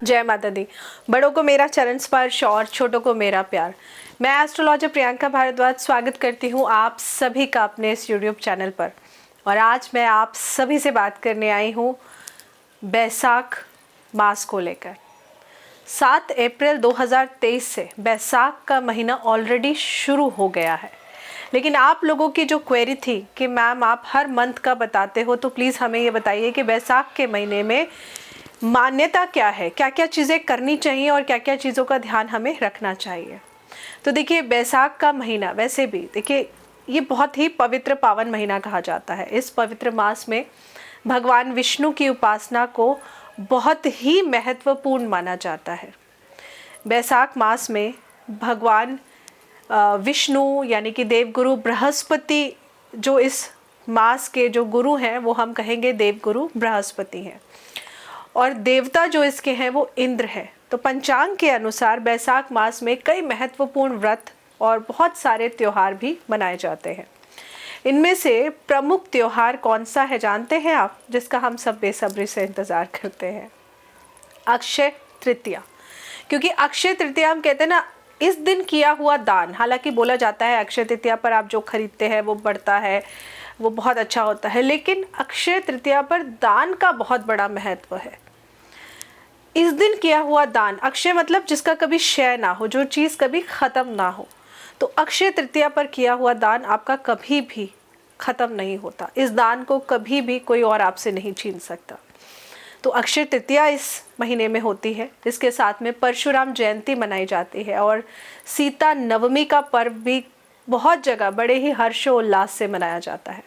जय माता दी। बड़ों को मेरा चरण स्पर्श और छोटों को मेरा प्यार। मैं एस्ट्रोलॉजर प्रियंका भारद्वाज स्वागत करती हूँ आप सभी का अपने इस यूट्यूब चैनल पर। और आज मैं आप सभी से बात करने आई हूँ बैसाख मास को लेकर। 7 अप्रैल 2023 से बैसाख का महीना ऑलरेडी शुरू हो गया है, लेकिन आप लोगों की जो क्वेरी थी कि मैम आप हर मंथ का बताते हो, तो प्लीज़ हमें ये बताइए कि बैसाख के महीने में मान्यता क्या है, क्या क्या चीज़ें करनी चाहिए और क्या क्या चीज़ों का ध्यान हमें रखना चाहिए। तो देखिए, बैसाख का महीना वैसे भी देखिए ये बहुत ही पवित्र पावन महीना कहा जाता है। इस पवित्र मास में भगवान विष्णु की उपासना को बहुत ही महत्वपूर्ण माना जाता है। बैसाख मास में भगवान विष्णु यानी कि देवगुरु बृहस्पति, जो इस मास के जो गुरु हैं वो हम कहेंगे देवगुरु बृहस्पति हैं, और देवता जो इसके हैं वो इंद्र है। तो पंचांग के अनुसार बैसाख मास में कई महत्वपूर्ण व्रत और बहुत सारे त्योहार भी मनाए जाते हैं। इनमें से प्रमुख त्योहार कौन सा है जानते हैं आप, जिसका हम सब बेसब्री से इंतज़ार करते हैं? अक्षय तृतीया। क्योंकि अक्षय तृतीया हम कहते हैं ना, इस दिन किया हुआ दान, हालांकि बोला जाता है अक्षय तृतीया पर आप जो खरीदते हैं वो बढ़ता है, वो बहुत अच्छा होता है, लेकिन अक्षय तृतीया पर दान का बहुत बड़ा महत्व है। इस दिन किया हुआ दान, अक्षय मतलब जिसका कभी क्षय ना हो, जो चीज़ कभी ख़त्म ना हो। तो अक्षय तृतीया पर किया हुआ दान आपका कभी भी ख़त्म नहीं होता। इस दान को कभी भी कोई और आपसे नहीं छीन सकता। तो अक्षय तृतीया इस महीने में होती है। इसके साथ में परशुराम जयंती मनाई जाती है और सीता नवमी का पर्व भी बहुत जगह बड़े ही हर्षोल्लास से मनाया जाता है।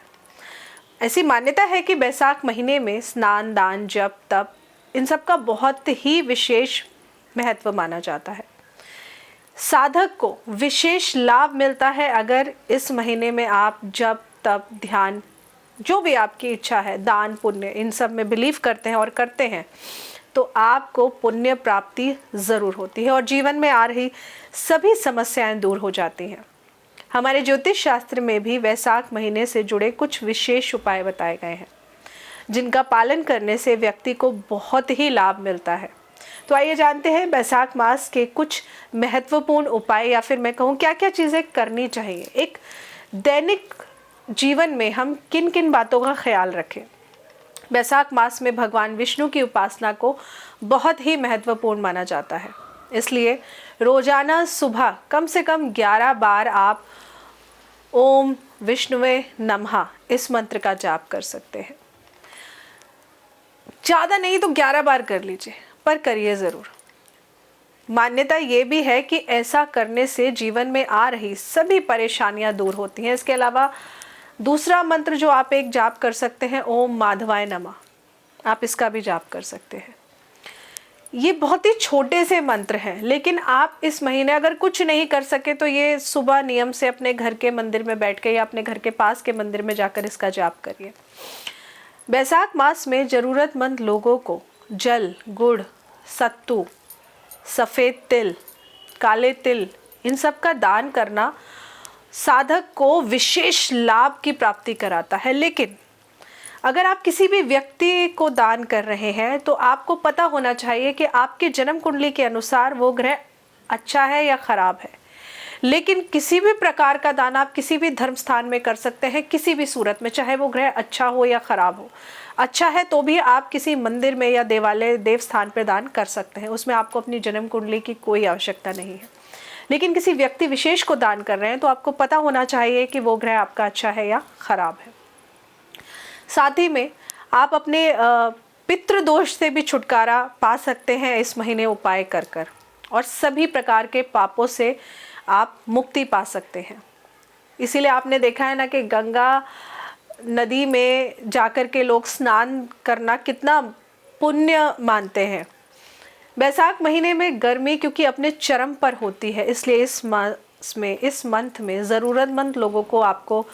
ऐसी मान्यता है कि बैसाख महीने में स्नान, दान, जप, तप, इन सब का बहुत ही विशेष महत्व माना जाता है। साधक को विशेष लाभ मिलता है अगर इस महीने में आप जप, तप, ध्यान, जो भी आपकी इच्छा है, दान, पुण्य, इन सब में बिलीव करते हैं और करते हैं, तो आपको पुण्य प्राप्ति ज़रूर होती है और जीवन में आ रही सभी समस्याएं दूर हो जाती हैं। हमारे ज्योतिष शास्त्र में भी बैसाख महीने से जुड़े कुछ विशेष उपाय बताए गए हैं, जिनका पालन करने से व्यक्ति को बहुत ही लाभ मिलता है। तो आइए जानते हैं बैसाख मास के कुछ महत्वपूर्ण उपाय, या फिर मैं कहूँ क्या क्या चीज़ें करनी चाहिए। एक दैनिक जीवन में हम किन किन बातों का ख्याल रखें। बैसाख मास में भगवान विष्णु की उपासना को बहुत ही महत्वपूर्ण माना जाता है, इसलिए रोजाना सुबह कम से कम 11 बार आप ओम विष्णुवे नमः इस मंत्र का जाप कर सकते हैं। ज़्यादा नहीं तो 11 बार कर लीजिए, पर करिए ज़रूर। मान्यता ये भी है कि ऐसा करने से जीवन में आ रही सभी परेशानियां दूर होती हैं। इसके अलावा दूसरा मंत्र जो आप एक जाप कर सकते हैं, ओम माधवाय नमः, आप इसका भी जाप कर सकते हैं। ये बहुत ही छोटे से मंत्र हैं, लेकिन आप इस महीने अगर कुछ नहीं कर सके तो ये सुबह नियम से अपने घर के मंदिर में बैठ के या अपने घर के पास के मंदिर में जाकर इसका जाप करिए। बैसाख मास में ज़रूरतमंद लोगों को जल, गुड़, सत्तू, सफ़ेद तिल, काले तिल, इन सब का दान करना साधक को विशेष लाभ की प्राप्ति कराता है। लेकिन अगर आप किसी भी व्यक्ति को दान कर रहे हैं तो आपको पता होना चाहिए कि आपके जन्म कुंडली के अनुसार वो ग्रह अच्छा है या ख़राब है। लेकिन किसी भी प्रकार का दान आप किसी भी धर्म स्थान में कर सकते हैं, किसी भी सूरत में, चाहे वो ग्रह अच्छा हो या ख़राब हो। अच्छा है तो भी आप किसी मंदिर में या देवालय, देव स्थान पर दान कर सकते हैं, उसमें आपको अपनी जन्म कुंडली की कोई आवश्यकता नहीं है। लेकिन किसी व्यक्ति विशेष को दान कर रहे हैं तो आपको पता होना चाहिए कि वो ग्रह आपका अच्छा है या ख़राब है। साथ ही में आप अपने पितृदोष से भी छुटकारा पा सकते हैं इस महीने उपाय कर कर, और सभी प्रकार के पापों से आप मुक्ति पा सकते हैं। इसीलिए आपने देखा है ना कि गंगा नदी में जाकर के लोग स्नान करना कितना पुण्य मानते हैं। बैसाख महीने में गर्मी क्योंकि अपने चरम पर होती है, इसलिए इस मंथ में ज़रूरतमंद लोगों को आपको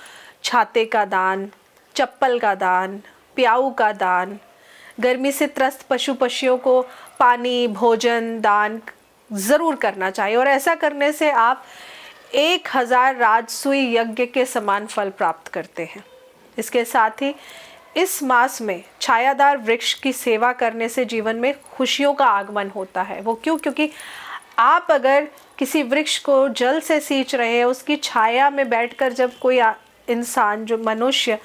छाते का दान, चप्पल का दान, प्याऊ का दान, गर्मी से त्रस्त पशु पक्षियों को पानी, भोजन दान ज़रूर करना चाहिए। और ऐसा करने से आप 1000 राजसूय यज्ञ के समान फल प्राप्त करते हैं। इसके साथ ही इस मास में छायादार वृक्ष की सेवा करने से जीवन में खुशियों का आगमन होता है। वो क्यों? क्योंकि आप अगर किसी वृक्ष को जल से सींच रहे हैं, उसकी छाया में बैठकर जब कोई इंसान, जो मनुष्य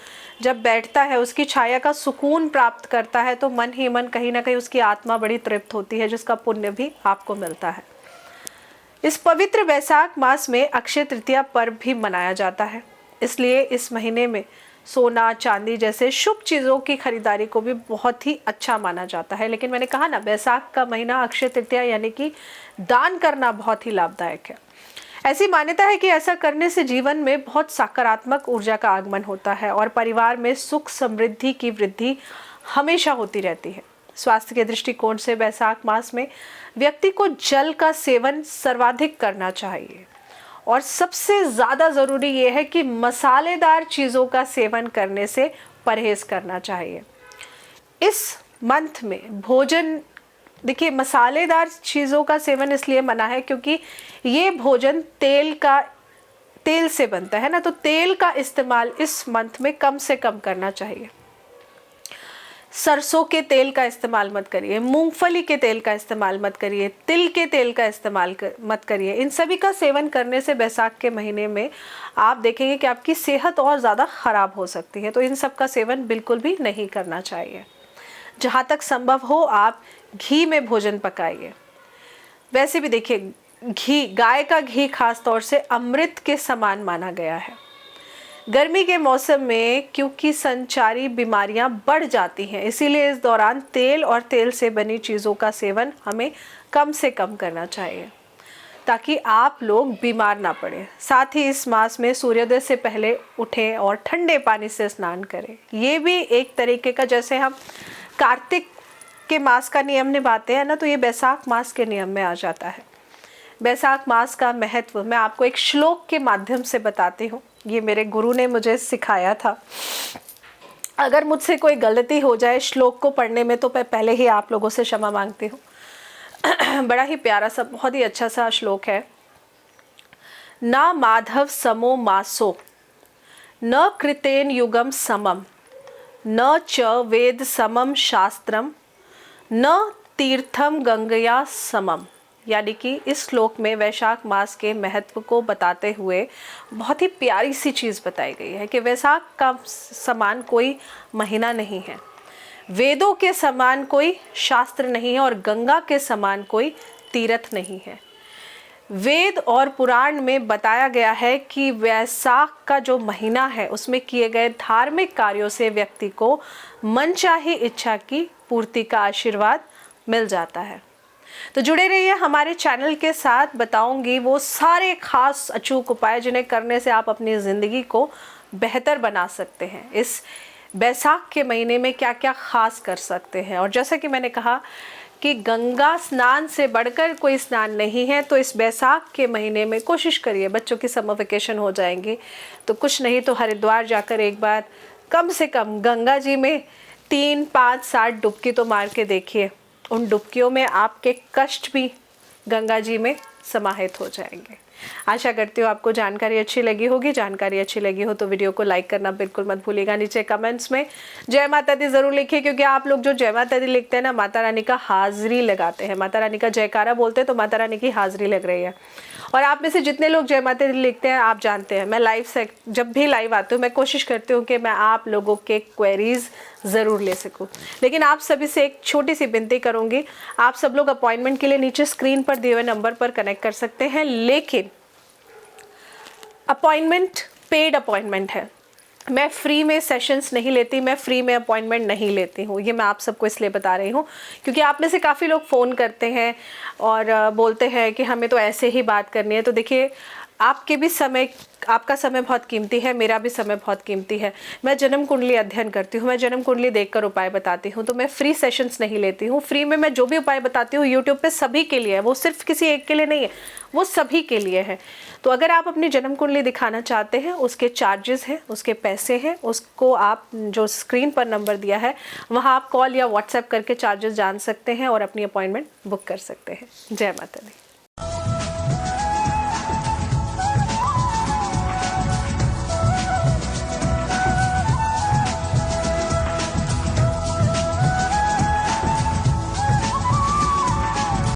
जब बैठता है, उसकी छाया का सुकून प्राप्त करता है, तो मन ही मन कहीं ना कहीं उसकी आत्मा बड़ी तृप्त होती है, जिसका पुण्य भी आपको मिलता है। इस पवित्र वैशाख मास में अक्षय तृतीया पर्व भी मनाया जाता है, इसलिए इस महीने में सोना चांदी जैसे शुभ चीज़ों की खरीदारी को भी बहुत ही अच्छा माना जाता है। लेकिन मैंने कहा ना, वैशाख का महीना अक्षय तृतीया यानी कि दान करना बहुत ही लाभदायक है। ऐसी मान्यता है कि ऐसा करने से जीवन में बहुत सकारात्मक ऊर्जा का आगमन होता है और परिवार में सुख समृद्धि की वृद्धि हमेशा होती रहती है। स्वास्थ्य के दृष्टिकोण से वैशाख मास में व्यक्ति को जल का सेवन सर्वाधिक करना चाहिए और सबसे ज़्यादा ज़रूरी ये है कि मसालेदार चीज़ों का सेवन करने से परहेज़ करना चाहिए। इस मंथ में भोजन, देखिए मसालेदार चीज़ों का सेवन इसलिए मना है क्योंकि ये भोजन तेल से बनता है ना, तो तेल का इस्तेमाल इस मंथ में कम से कम करना चाहिए। सरसों के तेल का इस्तेमाल मत करिए, मूंगफली के तेल का इस्तेमाल मत करिए, तिल के तेल का इस्तेमाल मत करिए। इन सभी का सेवन करने से वैशाख के महीने में आप देखेंगे कि आपकी सेहत और ज़्यादा ख़राब हो सकती है, तो इन सब का सेवन बिल्कुल भी नहीं करना चाहिए। जहाँ तक संभव हो आप घी में भोजन पकाइए। वैसे भी देखिए, घी, गाय का घी खास तौर से अमृत के समान माना गया है। गर्मी के मौसम में क्योंकि संचारी बीमारियां बढ़ जाती हैं, इसीलिए इस दौरान तेल और तेल से बनी चीज़ों का सेवन हमें कम से कम करना चाहिए ताकि आप लोग बीमार ना पड़े। साथ ही इस मास में सूर्योदय से पहले उठें और ठंडे पानी से स्नान करें। ये भी एक तरीके का, जैसे हम कार्तिक के मास का नियम निभाते हैं ना, तो ये वैशाख मास के नियम में आ जाता है। वैशाख मास का महत्व मैं आपको एक श्लोक के माध्यम से बताती हूँ। ये मेरे गुरु ने मुझे सिखाया था। अगर मुझसे कोई गलती हो जाए श्लोक को पढ़ने में, तो मैं पहले ही आप लोगों से क्षमा मांगती हूँ। बड़ा ही प्यारा सा, बहुत ही अच्छा सा श्लोक है। ना माधव समो मासो, न कृतेन युगम समम, न च वेद समम शास्त्रम, न तीर्थम गंगया समम। यानी कि इस श्लोक में वैशाख मास के महत्व को बताते हुए बहुत ही प्यारी सी चीज़ बताई गई है कि वैशाख का समान कोई महीना नहीं है, वेदों के समान कोई शास्त्र नहीं है और गंगा के समान कोई तीर्थ नहीं है। वेद और पुराण में बताया गया है कि वैशाख का जो महीना है उसमें किए गए धार्मिक कार्यों से व्यक्ति को मनचाही इच्छा की पूर्ति का आशीर्वाद मिल जाता है। तो जुड़े रहिए हमारे चैनल के साथ, बताऊंगी वो सारे खास अचूक उपाय जिन्हें करने से आप अपनी ज़िंदगी को बेहतर बना सकते हैं। इस वैशाख के महीने में क्या क्या खास कर सकते हैं, और जैसा कि मैंने कहा कि गंगा स्नान से बढ़कर कोई स्नान नहीं है, तो इस वैशाख के महीने में कोशिश करिए, बच्चों की समर वेकेशन हो जाएंगी तो कुछ नहीं तो हरिद्वार जाकर एक बार कम से कम गंगा जी में 3, 5, 7 डुबकी तो मार के देखिए। उन डुबकियों में आपके कष्ट भी गंगा जी में समाहित हो जाएंगे। आशा करती हूँ आपको जानकारी अच्छी लगी होगी। जानकारी अच्छी लगी हो तो वीडियो को लाइक करना बिल्कुल मत भूलिएगा। नीचे कमेंट्स में जय माता दी ज़रूर लिखिए, क्योंकि आप लोग जो जय माता दी लिखते हैं ना, माता रानी का हाजिरी लगाते हैं, माता रानी का जयकारा बोलते हैं तो माता रानी की हाजिरी लग रही है। और आप में से जितने लोग जय माता दी लिखते हैं, आप जानते हैं मैं लाइव से जब भी लाइव आती हूँ मैं कोशिश करती हूँ कि मैं आप लोगों के क्वेरीज ज़रूर ले सकूँ। लेकिन आप सभी से एक छोटी सी विनती करूँगी, आप सब लोग अपॉइंटमेंट के लिए नीचे स्क्रीन पर दिए हुए नंबर पर कनेक्ट कर सकते हैं, लेकिन अपॉइंटमेंट पेड अपॉइंटमेंट है। मैं फ्री में सेशंस नहीं लेती, मैं फ्री में अपॉइंटमेंट नहीं लेती हूँ। ये मैं आप सबको इसलिए बता रही हूँ क्योंकि आप में से काफ़ी लोग फ़ोन करते हैं और बोलते हैं कि हमें तो ऐसे ही बात करनी है। तो देखिए, आपके भी समय, आपका समय बहुत कीमती है, मेरा भी समय बहुत कीमती है। मैं जन्म कुंडली अध्ययन करती हूँ, मैं जन्म कुंडली देखकर उपाय बताती हूँ, तो मैं फ्री सेशंस नहीं लेती हूँ। फ्री में मैं जो भी उपाय बताती हूँ यूट्यूब पे सभी के लिए है, वो सिर्फ किसी एक के लिए नहीं है, वो सभी के लिए है। तो अगर आप अपनी जन्म कुंडली दिखाना चाहते हैं, उसके चार्जेस हैं, उसके पैसे हैं, उसको आप जो स्क्रीन पर नंबर दिया है वहाँ आप कॉल या व्हाट्सएप करके चार्जेस जान सकते हैं और अपनी अपॉइंटमेंट बुक कर सकते हैं। जय माता दी।